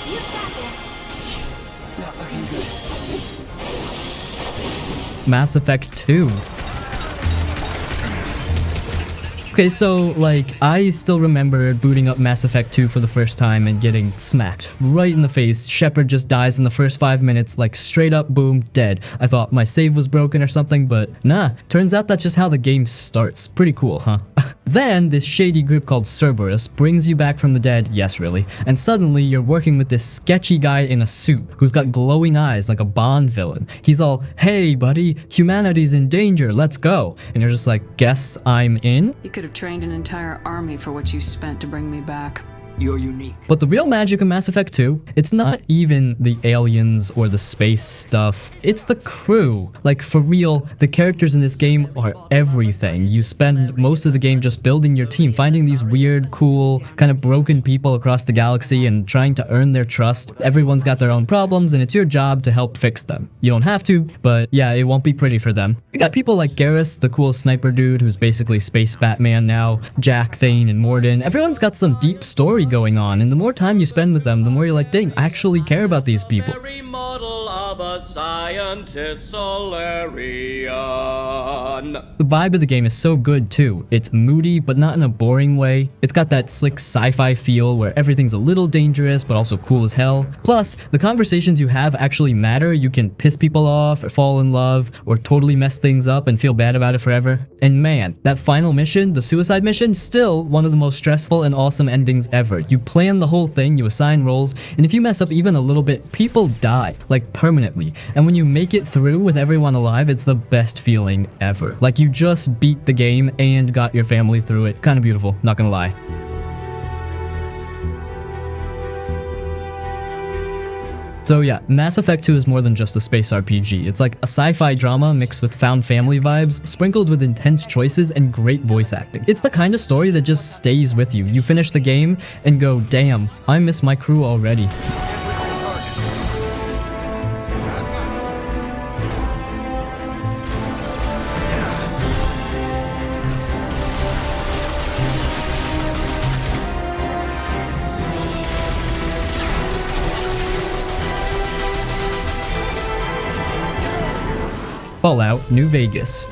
You've got this. Not looking good. Mass Effect 2. Okay, so, like, I still remember booting up Mass Effect 2 for the first time and getting smacked right in the face. Shepard just dies in the first 5 minutes, like, straight up, boom, dead. I thought my save was broken or something, but nah. Turns out that's just how the game starts. Pretty cool, huh? Then, this shady group called Cerberus brings you back from the dead, yes really, and suddenly you're working with this sketchy guy in a suit who's got glowing eyes like a Bond villain. He's all, hey buddy, humanity's in danger, let's go. And you're just like, guess I'm in? You could have trained an entire army for what you spent to bring me back. You're unique. But the real magic of Mass Effect 2, it's not even the aliens or the space stuff, it's the crew. Like, for real, the characters in this game are everything. You spend most of the game just building your team, finding these weird, cool, kind of broken people across the galaxy and trying to earn their trust. Everyone's got their own problems and it's your job to help fix them. You don't have to, but yeah, it won't be pretty for them. You got people like Garrus, the cool sniper dude who's basically Space Batman now, Jack, Thane, and Mordin. Everyone's got some deep story going on, and the more time you spend with them, the more you're like, dang, I actually care about these people. Very model of a scientist Solarian. The vibe of the game is so good too. It's moody, but not in a boring way. It's got that slick sci-fi feel where everything's a little dangerous, but also cool as hell. Plus, the conversations you have actually matter. You can piss people off, or fall in love, or totally mess things up and feel bad about it forever. And man, that final mission, the suicide mission, still one of the most stressful and awesome endings ever. You plan the whole thing, you assign roles, and if you mess up even a little bit, people die, like permanently. And when you make it through with everyone alive, it's the best feeling ever. Like you just beat the game and got your family through it. Kind of beautiful, not gonna lie. So yeah, Mass Effect 2 is more than just a space RPG. It's like a sci-fi drama mixed with found family vibes, sprinkled with intense choices and great voice acting. It's the kind of story that just stays with you. You finish the game and go, damn, I miss my crew already. Fallout New Vegas.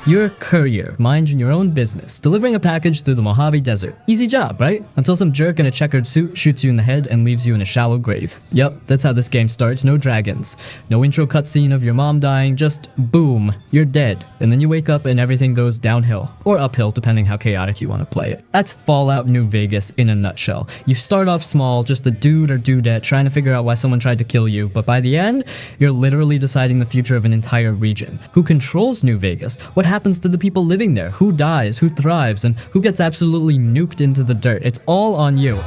You're a courier, minding your own business, delivering a package through the Mojave Desert. Easy job, right? Until some jerk in a checkered suit shoots you in the head and leaves you in a shallow grave. Yep, that's how this game starts. No dragons. No intro cutscene of your mom dying, just boom, you're dead. And then you wake up and everything goes downhill. Or uphill, depending how chaotic you want to play it. That's Fallout New Vegas in a nutshell. You start off small, just a dude or dudette trying to figure out why someone tried to kill you, but by the end, you're literally deciding the future of an entire region. Who controls New Vegas? What happens to the people living there? Who dies? Who thrives? And who gets absolutely nuked into the dirt? It's all on you.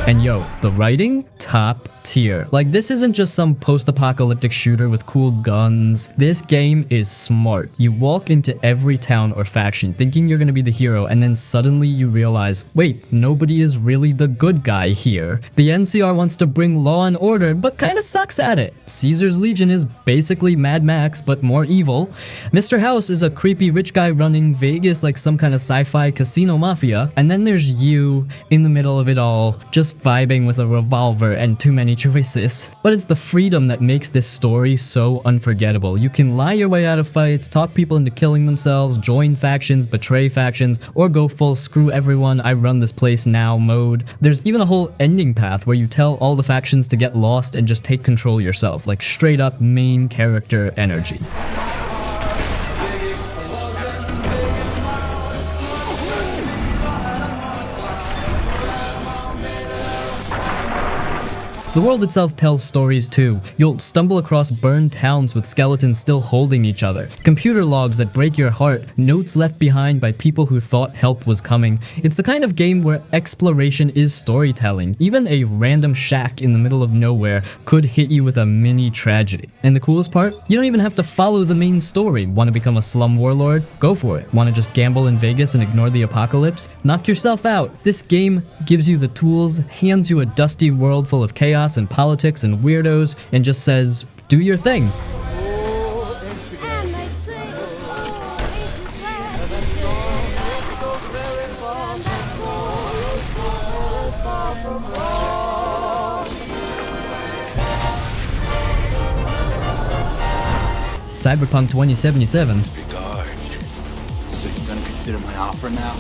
And yo, the writing? Top tier. Like, this isn't just some post-apocalyptic shooter with cool guns. This game is smart. You walk into every town or faction thinking you're gonna be the hero, and then suddenly you realize, wait, nobody is really the good guy here. The NCR wants to bring law and order, but kinda sucks at it. Caesar's Legion is basically Mad Max, but more evil. Mr. House is a creepy rich guy running Vegas like some kind of sci-fi casino mafia. And then there's you in the middle of it all, just vibing with a revolver and too many many choices. But it's the freedom that makes this story so unforgettable. You can lie your way out of fights, talk people into killing themselves, join factions, betray factions, or go full screw everyone, I run this place now mode. There's even a whole ending path where you tell all the factions to get lost and just take control yourself, like straight up main character energy. The world itself tells stories too. You'll stumble across burned towns with skeletons still holding each other, computer logs that break your heart, notes left behind by people who thought help was coming. It's the kind of game where exploration is storytelling. Even a random shack in the middle of nowhere could hit you with a mini tragedy. And the coolest part? You don't even have to follow the main story. Want to become a slum warlord? Go for it. Want to just gamble in Vegas and ignore the apocalypse? Knock yourself out. This game gives you the tools, hands you a dusty world full of chaos and politics and weirdos, and just says, do your thing. Cyberpunk 2077. Regards. So you're gonna consider my offer now?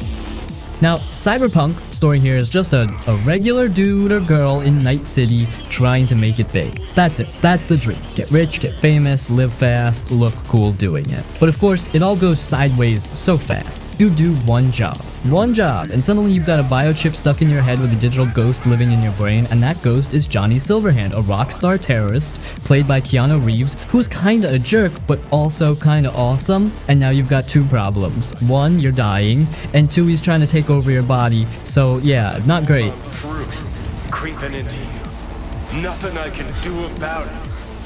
Now, Cyberpunk story here is just a regular dude or girl in Night City trying to make it big. That's it. That's the dream. Get rich, get famous, live fast, look cool doing it. But of course, it all goes sideways so fast. You do one job, and suddenly you've got a biochip stuck in your head with a digital ghost living in your brain, and that ghost is Johnny Silverhand, a rock star terrorist played by Keanu Reeves, who's kinda a jerk, but also kinda awesome. And now you've got two problems. One, you're dying, and two, he's trying to take over your body. So yeah, not great. Fruit creeping into you. Nothing I can do about it.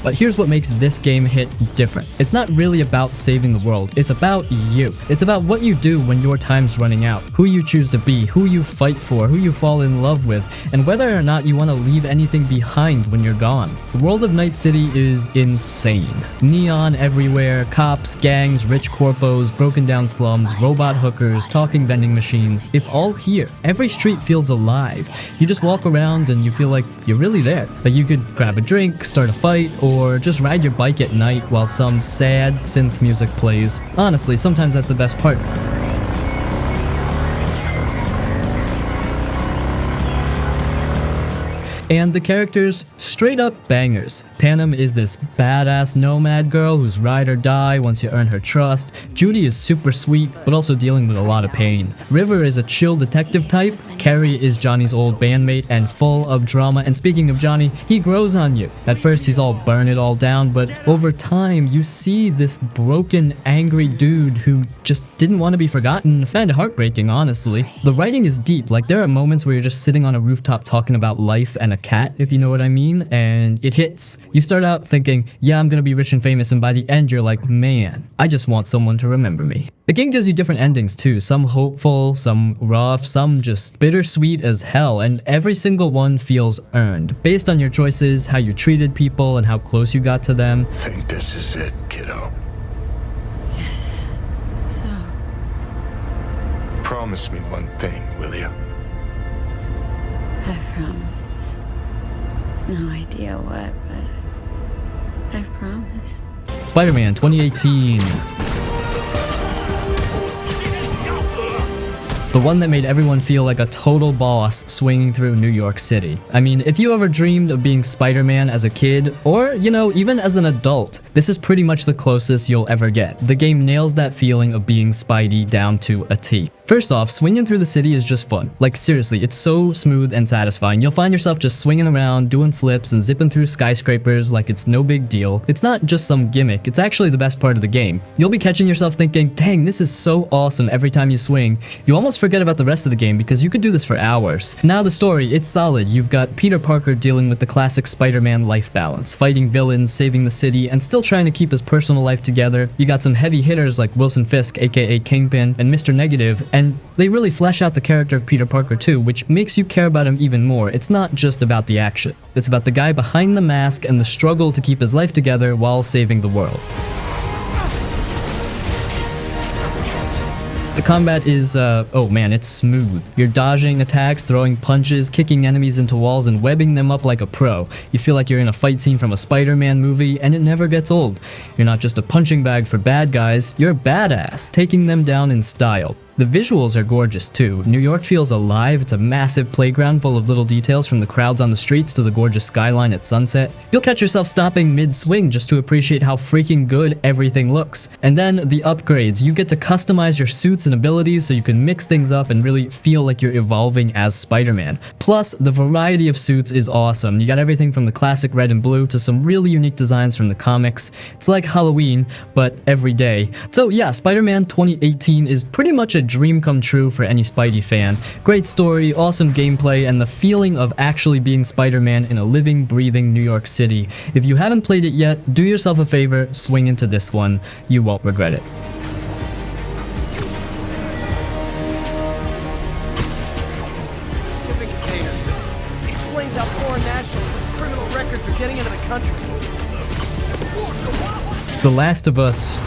But here's what makes this game hit different. It's not really about saving the world, it's about you. It's about what you do when your time's running out, who you choose to be, who you fight for, who you fall in love with, and whether or not you want to leave anything behind when you're gone. The world of Night City is insane. Neon everywhere, cops, gangs, rich corpos, broken down slums, robot hookers, talking vending machines. It's all here. Every street feels alive. You just walk around and you feel like you're really there. Like you could grab a drink, start a fight, or just ride your bike at night while some sad synth music plays. Honestly, sometimes that's the best part. And the characters, straight up bangers. Panem is this badass nomad girl who's ride or die once you earn her trust. Judy is super sweet, but also dealing with a lot of pain. River is a chill detective type. Carrie is Johnny's old bandmate and full of drama. And speaking of Johnny, he grows on you. At first he's all burn it all down, but over time you see this broken, angry dude who just didn't want to be forgotten. Kinda heartbreaking, honestly. The writing is deep. Like there are moments where you're just sitting on a rooftop talking about life and a cat, if you know what I mean, and it hits. You start out thinking, yeah, I'm gonna be rich and famous, and by the end you're like, man, I just want someone to remember me. The game gives you different endings too, some hopeful, some rough, some just bittersweet as hell, and every single one feels earned, based on your choices, how you treated people, and how close you got to them. Think this is it, kiddo? Yes. So, Promise me one thing, will you? I promise. No idea what, but I promise. Spider-Man 2018. The one that made everyone feel like a total boss swinging through New York City. I mean, if you ever dreamed of being Spider-Man as a kid, or, you know, even as an adult, this is pretty much the closest you'll ever get. The game nails that feeling of being Spidey down to a T. First off, swinging through the city is just fun. Like seriously, it's so smooth and satisfying. You'll find yourself just swinging around, doing flips, and zipping through skyscrapers like it's no big deal. It's not just some gimmick, it's actually the best part of the game. You'll be catching yourself thinking, dang, this is so awesome every time you swing. You almost forget about the rest of the game because you could do this for hours. Now the story, it's solid. You've got Peter Parker dealing with the classic Spider-Man life balance, fighting villains, saving the city, and still trying to keep his personal life together. You got some heavy hitters like Wilson Fisk, aka Kingpin, and Mr. Negative, and they really flesh out the character of Peter Parker too, which makes you care about him even more. It's not just about the action. It's about the guy behind the mask and the struggle to keep his life together while saving the world. The combat is, oh man, it's smooth. You're dodging attacks, throwing punches, kicking enemies into walls, and webbing them up like a pro. You feel like you're in a fight scene from a Spider-Man movie, and it never gets old. You're not just a punching bag for bad guys, you're a badass, taking them down in style. The visuals are gorgeous too. New York feels alive. It's a massive playground full of little details, from the crowds on the streets to the gorgeous skyline at sunset. You'll catch yourself stopping mid-swing just to appreciate how freaking good everything looks. And then the upgrades. You get to customize your suits and abilities so you can mix things up and really feel like you're evolving as Spider-Man. Plus, the variety of suits is awesome. You got everything from the classic red and blue to some really unique designs from the comics. It's like Halloween, but every day. So yeah, Spider-Man 2018 is pretty much a dream come true for any Spidey fan. Great story, awesome gameplay, and the feeling of actually being Spider-Man in a living, breathing New York City. If you haven't played it yet, do yourself a favor, swing into this one. You won't regret it. Shipping containers. Explains how foreign nationals with criminal records are getting into the country. The Last of Us.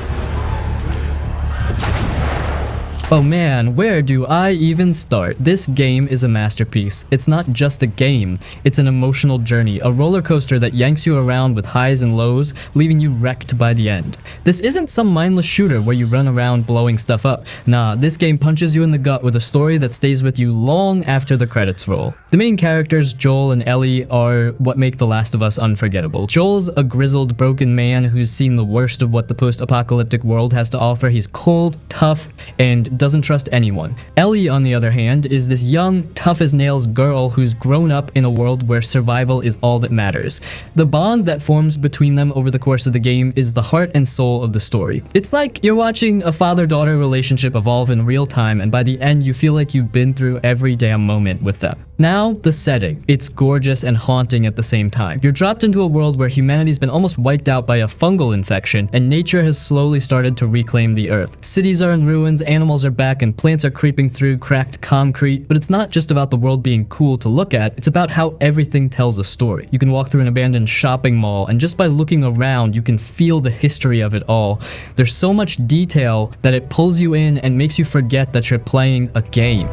Oh man, where do I even start? This game is a masterpiece. It's not just a game, it's an emotional journey, a roller coaster that yanks you around with highs and lows, leaving you wrecked by the end. This isn't some mindless shooter where you run around blowing stuff up. Nah, this game punches you in the gut with a story that stays with you long after the credits roll. The main characters, Joel and Ellie, are what make The Last of Us unforgettable. Joel's a grizzled, broken man who's seen the worst of what the post-apocalyptic world has to offer. He's cold, tough, and doesn't trust anyone. Ellie, on the other hand, is this young, tough-as-nails girl who's grown up in a world where survival is all that matters. The bond that forms between them over the course of the game is the heart and soul of the story. It's like you're watching a father-daughter relationship evolve in real time, and by the end you feel like you've been through every damn moment with them. Now, the setting. It's gorgeous and haunting at the same time. You're dropped into a world where humanity's been almost wiped out by a fungal infection, and nature has slowly started to reclaim the earth. Cities are in ruins, animals are back, and plants are creeping through cracked concrete. But it's not just about the world being cool to look at, it's about how everything tells a story. You can walk through an abandoned shopping mall, and just by looking around, you can feel the history of it all. There's so much detail that it pulls you in and makes you forget that you're playing a game.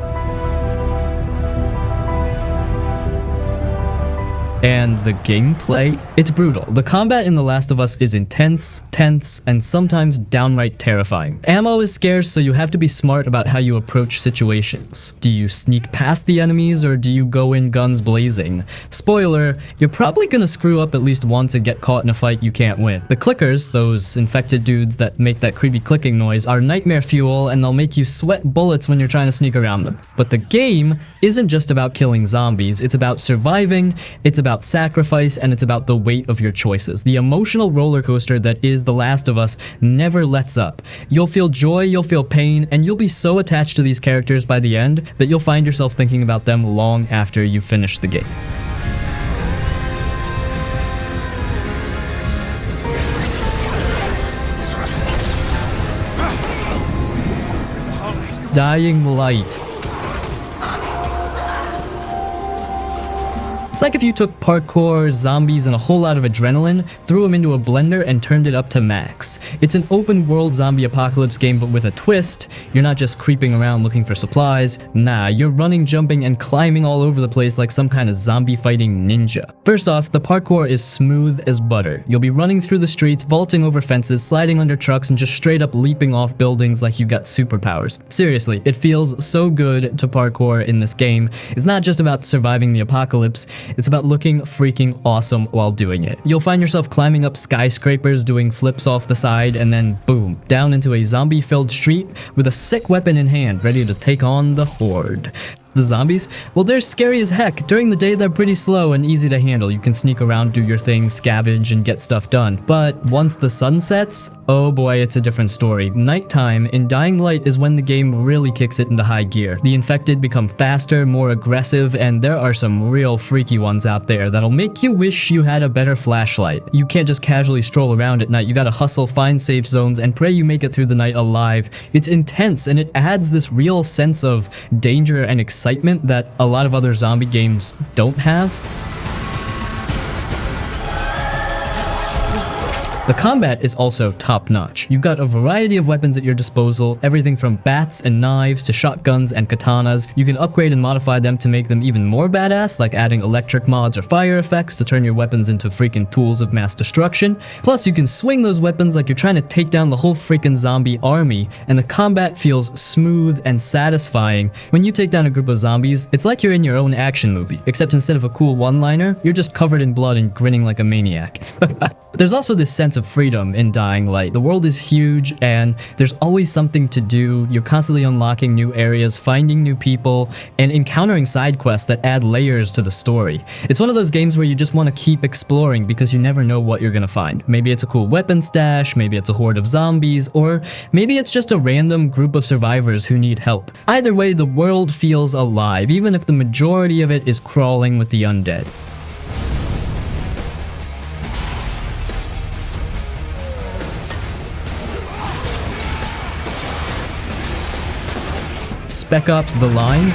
And the gameplay? It's brutal. The combat in The Last of Us is intense, tense, and sometimes downright terrifying. Ammo is scarce, so you have to be smart about how you approach situations. Do you sneak past the enemies, or do you go in guns blazing? Spoiler, you're probably gonna screw up at least once and get caught in a fight you can't win. The clickers, those infected dudes that make that creepy clicking noise, are nightmare fuel, and they'll make you sweat bullets when you're trying to sneak around them. But the game isn't just about killing zombies, it's about surviving, it's about sacrifice, and it's about the weight of your choices. The emotional roller coaster that is The Last of Us never lets up. You'll feel joy, you'll feel pain, and you'll be so attached to these characters by the end that you'll find yourself thinking about them long after you finish the game. Dying Light. It's like if you took parkour, zombies, and a whole lot of adrenaline, threw them into a blender, and turned it up to max. It's an open world zombie apocalypse game, but with a twist. You're not just creeping around looking for supplies. Nah, you're running, jumping, and climbing all over the place like some kind of zombie fighting ninja. First off, the parkour is smooth as butter. You'll be running through the streets, vaulting over fences, sliding under trucks, and just straight up leaping off buildings like you got superpowers. Seriously, it feels so good to parkour in this game. It's not just about surviving the apocalypse. It's about looking freaking awesome while doing it. You'll find yourself climbing up skyscrapers, doing flips off the side, and then boom, down into a zombie-filled street with a sick weapon in hand, ready to take on the horde. The zombies? Well, they're scary as heck. During the day, they're pretty slow and easy to handle. You can sneak around, do your thing, scavenge, and get stuff done. But once the sun sets, oh boy, it's a different story. Nighttime in Dying Light is when the game really kicks it into high gear. The infected become faster, more aggressive, and there are some real freaky ones out there that'll make you wish you had a better flashlight. You can't just casually stroll around at night. You gotta hustle, find safe zones, and pray you make it through the night alive. It's intense, and it adds this real sense of danger and excitement that a lot of other zombie games don't have. The combat is also top-notch. You've got a variety of weapons at your disposal, everything from bats and knives to shotguns and katanas. You can upgrade and modify them to make them even more badass, like adding electric mods or fire effects to turn your weapons into freaking tools of mass destruction. Plus, you can swing those weapons like you're trying to take down the whole freaking zombie army, and the combat feels smooth and satisfying. When you take down a group of zombies, it's like you're in your own action movie, except instead of a cool one-liner, you're just covered in blood and grinning like a maniac. There's also this sense of freedom in Dying Light. The world is huge and there's always something to do. You're constantly unlocking new areas, finding new people, and encountering side quests that add layers to the story. It's one of those games where you just want to keep exploring because you never know what you're gonna find. Maybe it's a cool weapon stash, maybe it's a horde of zombies, or maybe it's just a random group of survivors who need help. Either way, the world feels alive, even if the majority of it is crawling with the undead. Spec Ops: The Line.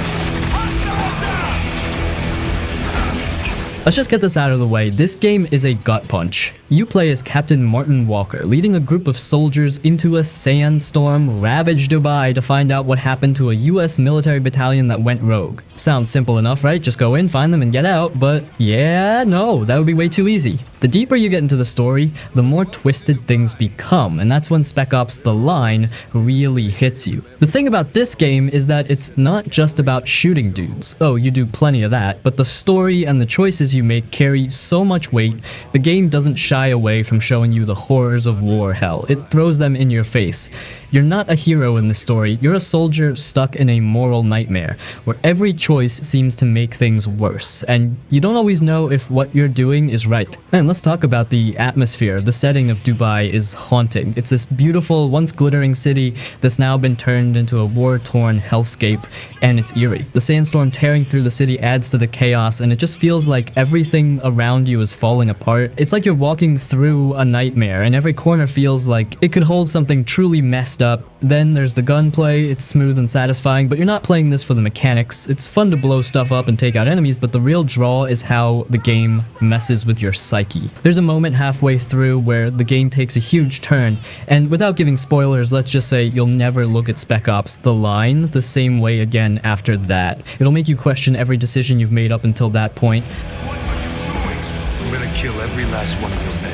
Let's just get this out of the way. This game is a gut punch. You play as Captain Martin Walker, leading a group of soldiers into a sandstorm, ravaged Dubai to find out what happened to a US military battalion that went rogue. Sounds simple enough, right? Just go in, find them, and get out, but yeah, no, that would be way too easy. The deeper you get into the story, the more twisted things become, and that's when Spec Ops: The Line really hits you. The thing about this game is that it's not just about shooting dudes. Oh, you do plenty of that, but the story and the choices you make carry so much weight. The game doesn't shy away from showing you the horrors of war hell. It throws them in your face. You're not a hero in this story, you're a soldier stuck in a moral nightmare, where every choice seems to make things worse, and you don't always know if what you're doing is right. And let's talk about the atmosphere. The setting of Dubai is haunting. It's this beautiful, once glittering city that's now been turned into a war-torn hellscape, and it's eerie. The sandstorm tearing through the city adds to the chaos, and it just feels like everything around you is falling apart. It's like you're walking through a nightmare, and every corner feels like it could hold something truly messed up. Then there's the gunplay. It's smooth and satisfying, but you're not playing this for the mechanics. It's fun to blow stuff up and take out enemies, but the real draw is how the game messes with your psyche. There's a moment halfway through where the game takes a huge turn, and without giving spoilers, let's just say you'll never look at Spec Ops: The Line the same way again after that. It'll make you question every decision you've made up until that point. I'm gonna kill every last one of your men.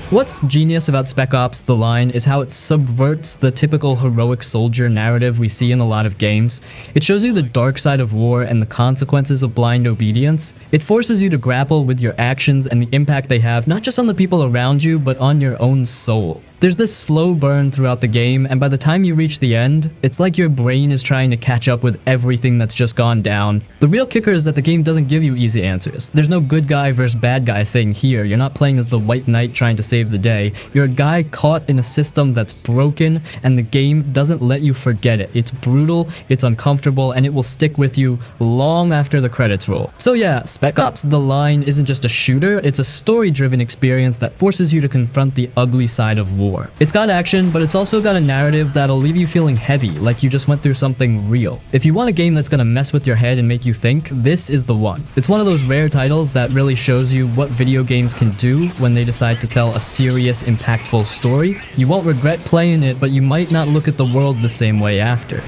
What's genius about Spec Ops: The Line is how it subverts the typical heroic soldier narrative we see in a lot of games. It shows you the dark side of war and the consequences of blind obedience. It forces you to grapple with your actions and the impact they have, not just on the people around you, but on your own soul. There's this slow burn throughout the game, and by the time you reach the end, it's like your brain is trying to catch up with everything that's just gone down. The real kicker is that the game doesn't give you easy answers. There's no good guy versus bad guy thing here. You're not playing as the White Knight trying to save the day. You're a guy caught in a system that's broken, and the game doesn't let you forget it. It's brutal, it's uncomfortable, and it will stick with you long after the credits roll. So yeah, Spec Ops: The Line isn't just a shooter, it's a story-driven experience that forces you to confront the ugly side of war. It's got action, but it's also got a narrative that'll leave you feeling heavy, like you just went through something real. If you want a game that's gonna mess with your head and make you think, this is the one. It's one of those rare titles that really shows you what video games can do when they decide to tell a serious, impactful story. You won't regret playing it, but you might not look at the world the same way after.